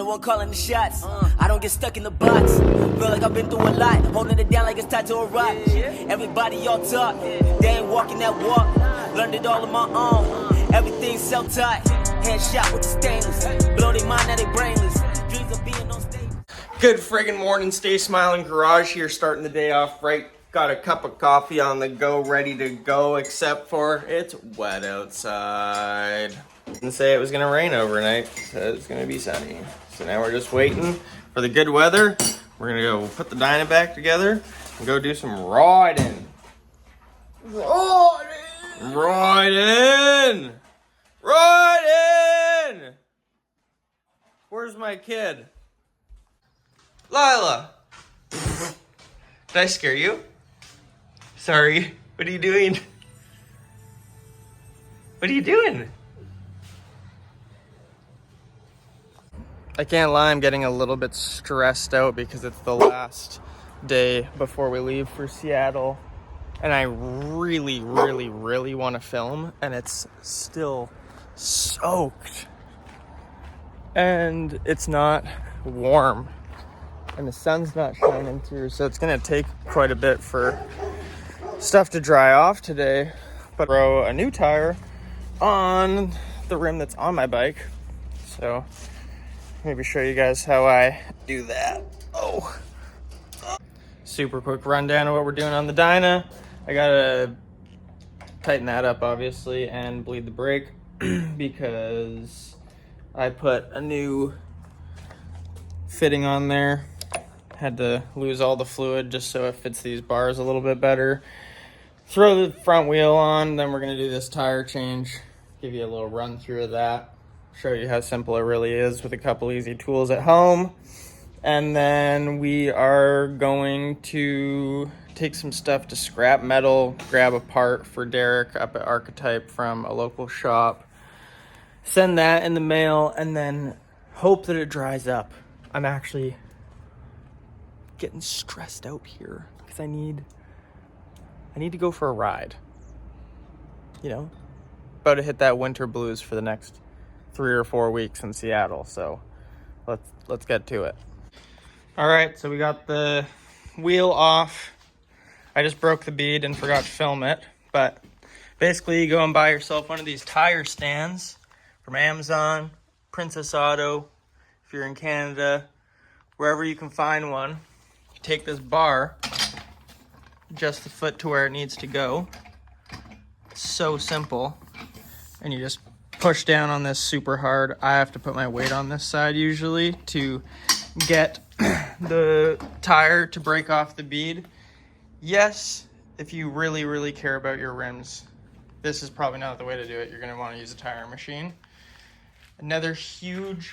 the one calling the shots. I don't get stuck in the box. Feel like I've been through a lot, holding it down like it's tied to a rock. Everybody all talk, they ain't walking that walk. Learned it all on my own. Everything's self-taught. Headshot with the stainless. Blow their mind, now they brainless. Dreams of being on stage. Good friggin' morning, Stay Smiling Garage here, starting the day off right. Got a cup of coffee on the go, ready to go, except for it's wet outside. Didn't say it was gonna rain overnight, so it's gonna be sunny. So now we're just waiting for the good weather. We're gonna go put the Dyna back together and go do some riding. Riding! Where's my kid? Lila! Did I scare you? Sorry. What are you doing? What are you doing? I can't lie, I'm getting a little bit stressed out because it's the last day before we leave for Seattle. And I really want to film, and it's still soaked. And it's not warm. And the sun's not shining through, so it's gonna take quite a bit for stuff to dry off today. But throw a new tire on the rim that's on my bike. So maybe show you guys how I do that. Oh. Super quick rundown of what we're doing on the Dyna. I gotta tighten that up, obviously, and bleed the brake because I put a new fitting on there. Had to lose all the fluid just so it fits these bars a little bit better. Throw the front wheel on, then we're gonna do this tire change. Give you a little run through of that. Show you how simple it really is with a couple easy tools at home. And then we are going to take some stuff to scrap metal, grab a part for Derek up at Archetype from a local shop, send that in the mail, and then hope that it dries up. I'm actually getting stressed out here because I need to go for a ride. You know, about to hit that winter blues for the next 3 or 4 weeks in Seattle. So let's get to it. All right, so we got the wheel off. I just broke the bead and forgot to film it, but basically you go and buy yourself one of these tire stands from Amazon, Princess Auto, if you're in Canada, wherever you can find one. You take this bar, adjust the foot to where it needs to go. It's so simple. And you just push down on this super hard. I have to put my weight on this side usually to get the tire to break off the bead. Yes, if you really care about your rims, this is probably not the way to do it. You're going to want to use a tire machine. Another huge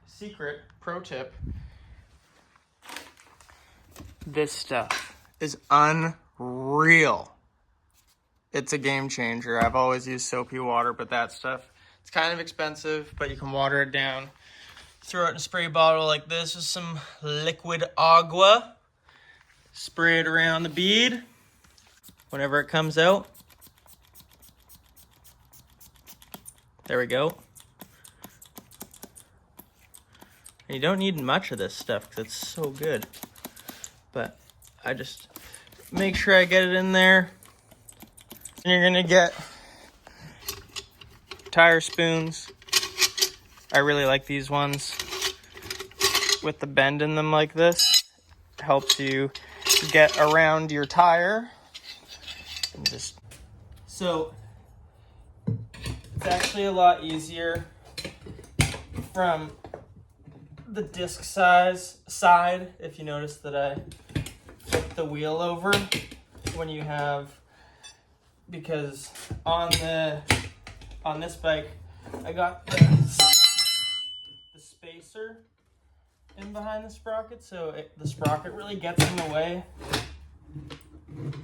secret pro tip, this stuff is unreal. It's a game changer. I've always used soapy water, but that stuff, it's kind of expensive, but you can water it down. Throw it in a spray bottle like this with some liquid agua. Spray it around the bead. Whenever it comes out. There we go. And you don't need much of this stuff because it's so good. But I just make sure I get it in there. And you're gonna get tire spoons. I really like these ones with the bend in them like this. It helps you get around your tire. And so it's actually a lot easier from the disc side, if you notice that I flip the wheel over when you have, because on this bike I got the spacer in behind the sprocket, so the sprocket really gets in the way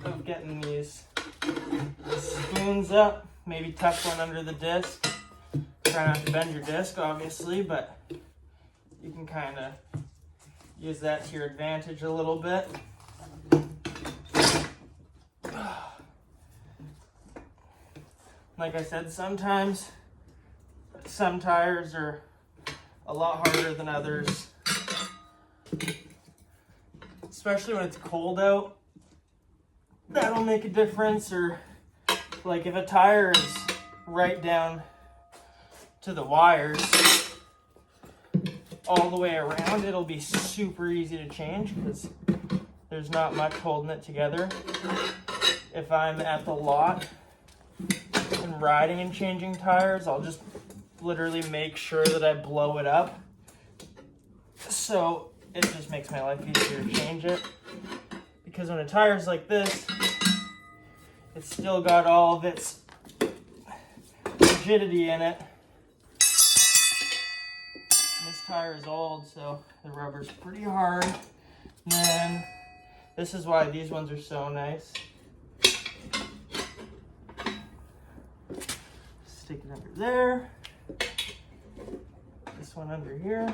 of getting these spoons up. Maybe tuck one under the disc. Try not to bend your disc, obviously, but you can kind of use that to your advantage a little bit. Like I said, sometimes some tires are a lot harder than others. Especially when it's cold out. That'll make a difference. Or like if a tire is right down to the wires all the way around, it'll be super easy to change because there's not much holding it together. If I'm at the lot and riding and changing tires, I'll just literally make sure that I blow it up. So it just makes my life easier to change it. Because when a tire's like this, it's still got all of its rigidity in it. And this tire is old, so the rubber's pretty hard. And then this is why these ones are so nice. Stick it under there. This one under here.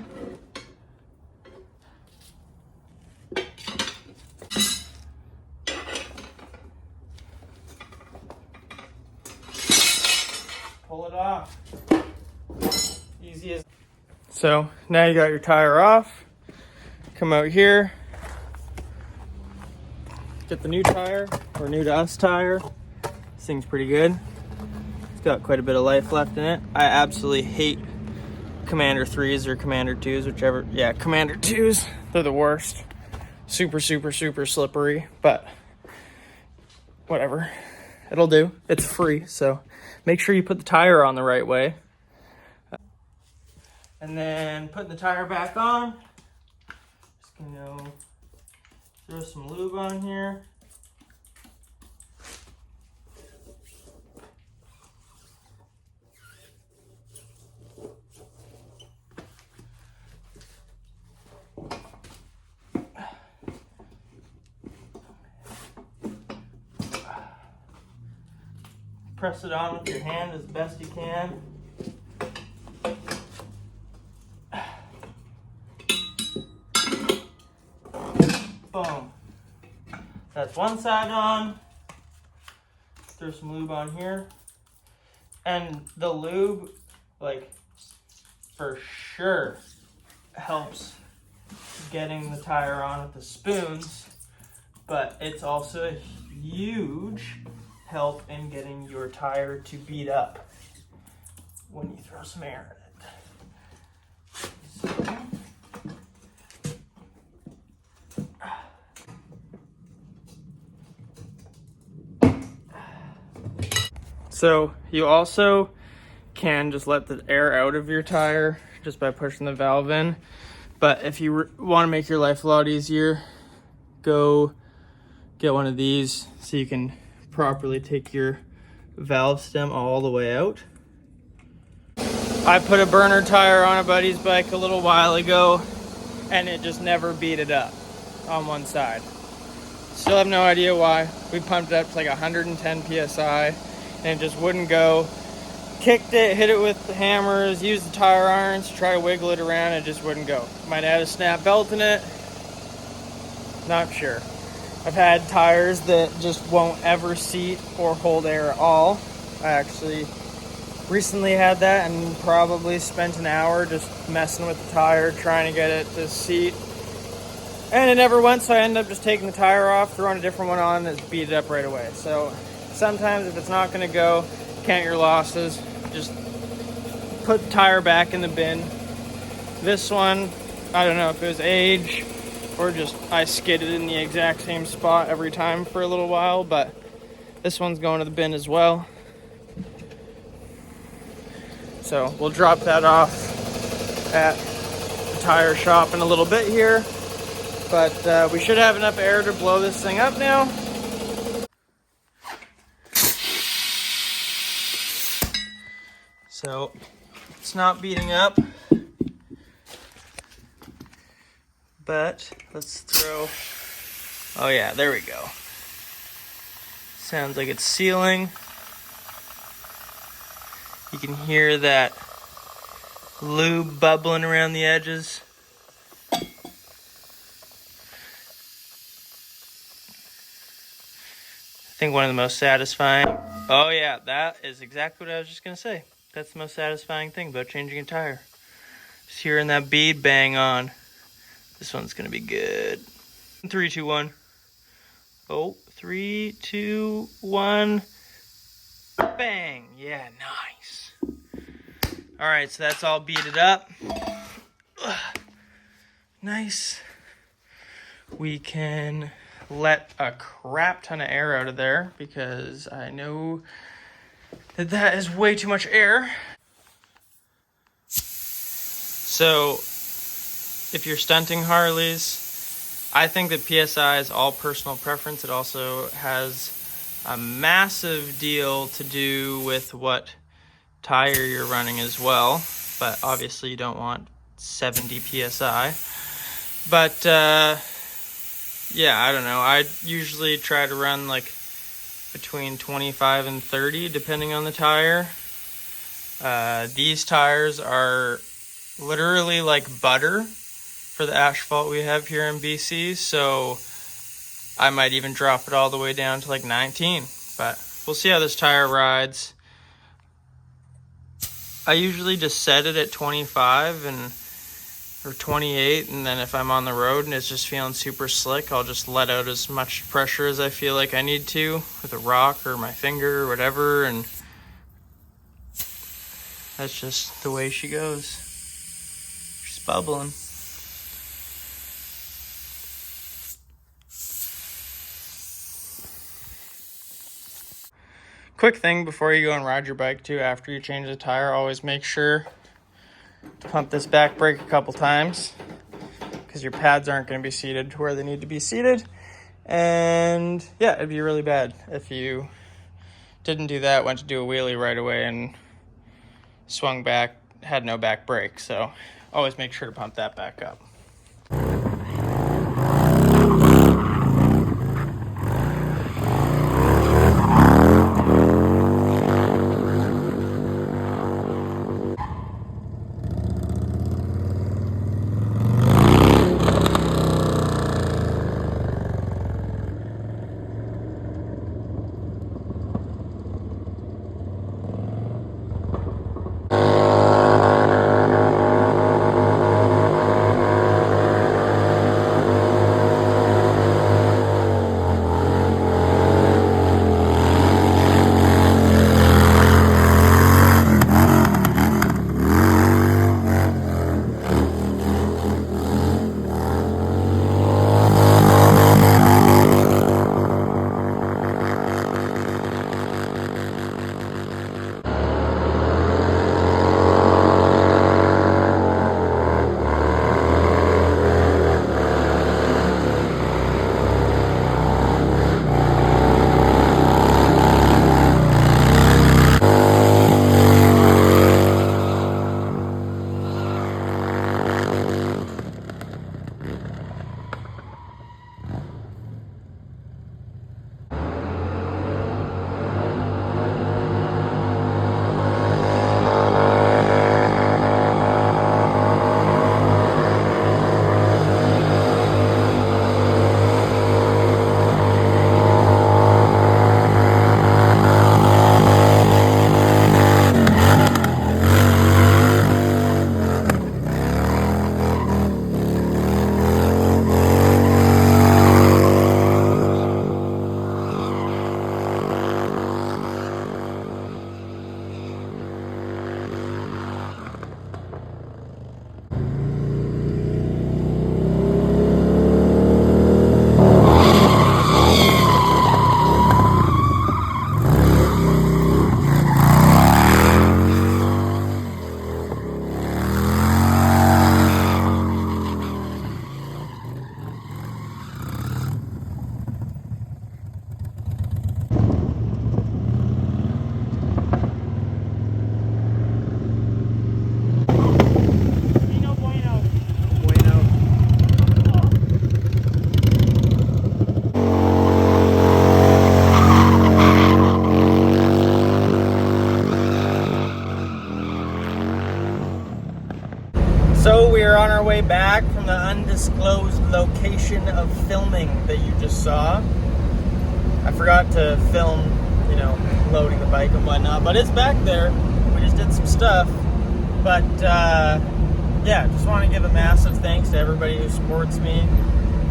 Pull it off. Easy as. So now you got your tire off. Come out here. Get the new tire, or new to us tire. This thing's pretty good. It's got quite a bit of life left in it. I absolutely hate Commander 3s or Commander 2s, whichever. Yeah, Commander 2s. They're the worst. Super, super, super slippery, but whatever. It'll do. It's free, so make sure you put the tire on the right way. And then putting the tire back on. Just gonna throw some lube on here. Press it on with your hand as best you can. Boom. That's one side on. Throw some lube on here. And the lube, like, for sure helps getting the tire on with the spoons, but it's also a huge help in getting your tire to beat up when you throw some air in it. So you also can just let the air out of your tire just by pushing the valve in. But if you want to make your life a lot easier, go get one of these so you can properly take your valve stem all the way out. I put a burner tire on a buddy's bike a little while ago and it just never beat it up on one side. Still have no idea why. We pumped it up to like 110 PSI and it just wouldn't go. Kicked it, hit it with the hammers, used the tire irons to try to wiggle it around, and it just wouldn't go. Might add a snap belt in it. Not sure. I've had tires that just won't ever seat or hold air at all. I actually recently had that and probably spent an hour just messing with the tire, trying to get it to seat. And it never went, so I ended up just taking the tire off, throwing a different one on, and beat it up right away. So sometimes if it's not gonna go, count your losses. Just put the tire back in the bin. This one, I don't know if it was age or just I skidded in the exact same spot every time for a little while, but this one's going to the bin as well. So we'll drop that off at the tire shop in a little bit here, but we should have enough air to blow this thing up now. So it's not beating up, but let's throw, oh yeah, there we go. Sounds like it's sealing. You can hear that lube bubbling around the edges. I think one of the most satisfying, oh yeah, that is exactly what I was just gonna say. That's the most satisfying thing about changing a tire. Just hearing that bead bang on. This one's gonna be good. 3, 2, 1. Oh, 3, 2, 1. Bang! Yeah, nice. All right, so that's all beaded up. Ugh. Nice. We can let a crap ton of air out of there because I know that is way too much air. So if you're stunting Harleys, I think that PSI is all personal preference. It also has a massive deal to do with what tire you're running as well, but obviously you don't want 70 PSI. But yeah, I don't know. I usually try to run like between 25 and 30 depending on the tire. These tires are literally like butter for the asphalt we have here in BC, so I might even drop it all the way down to like 19, but we'll see how this tire rides. I usually just set it at 25 or 28, and then if I'm on the road and it's just feeling super slick, I'll just let out as much pressure as I feel like I need to with a rock or my finger or whatever, and that's just the way she goes. She's bubbling. Quick thing before you go and ride your bike too, after you change the tire, always make sure to pump this back brake a couple times because your pads aren't going to be seated to where they need to be seated. And yeah, it'd be really bad if you didn't do that, went to do a wheelie right away and swung back, had no back brake. So always make sure to pump that back up. So we are on our way back from the undisclosed location of filming that you just saw. I forgot to film, loading the bike and whatnot, but it's back there. We just did some stuff. But yeah, just want to give a massive thanks to everybody who supports me,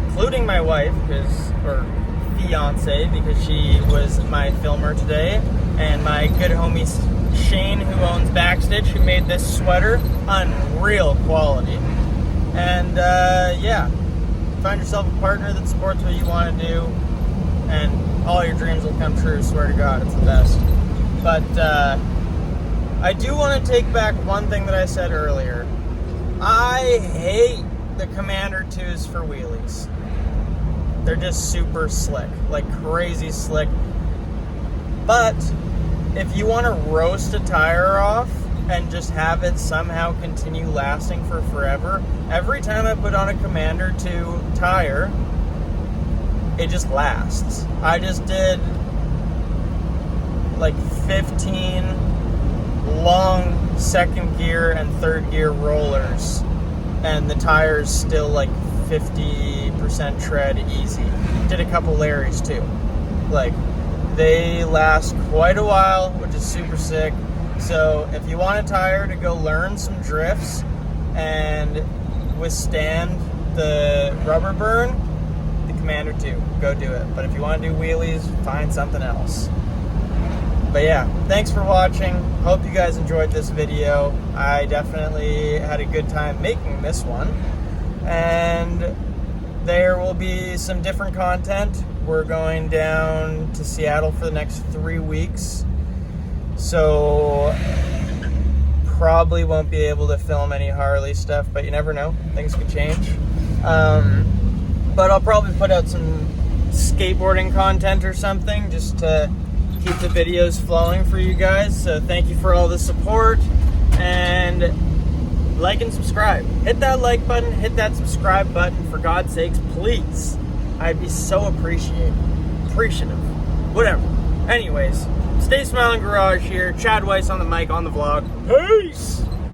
including my wife, or fiance, because she was my filmer today, and my good homie Shane, who owns Backstitch, who made this sweater. Unreal quality. And yeah, find yourself a partner that supports what you want to do, and all your dreams will come true. Swear to God, it's the best. But I do want to take back one thing that I said earlier. I hate the Commander 2s for wheelies. They're just super slick, like crazy slick. But if you want to roast a tire off and just have it somehow continue lasting for forever, every time I put on a Commander 2 tire, it just lasts. I just did like 15 long second gear and third gear rollers, and the tire's still like 50% tread easy. Did a couple Larrys too. Like, they last quite a while, which is super sick. So if you want a tire to go learn some drifts and withstand the rubber burn, the Commander 2, go do it. But if you want to do wheelies, find something else. But yeah, thanks for watching. Hope you guys enjoyed this video. I definitely had a good time making this one. And there will be some different content. We're going down to Seattle for the next 3 weeks. So probably won't be able to film any Harley stuff, but you never know. Things could change. But I'll probably put out some skateboarding content or something just to keep the videos flowing for you guys. So thank you for all the support, and like and subscribe. Hit that like button, hit that subscribe button, for God's sakes, please. I'd be so appreciative. Whatever. Anyways, Stay Smiling Garage here. Chad Weiss on the mic on the vlog. Peace!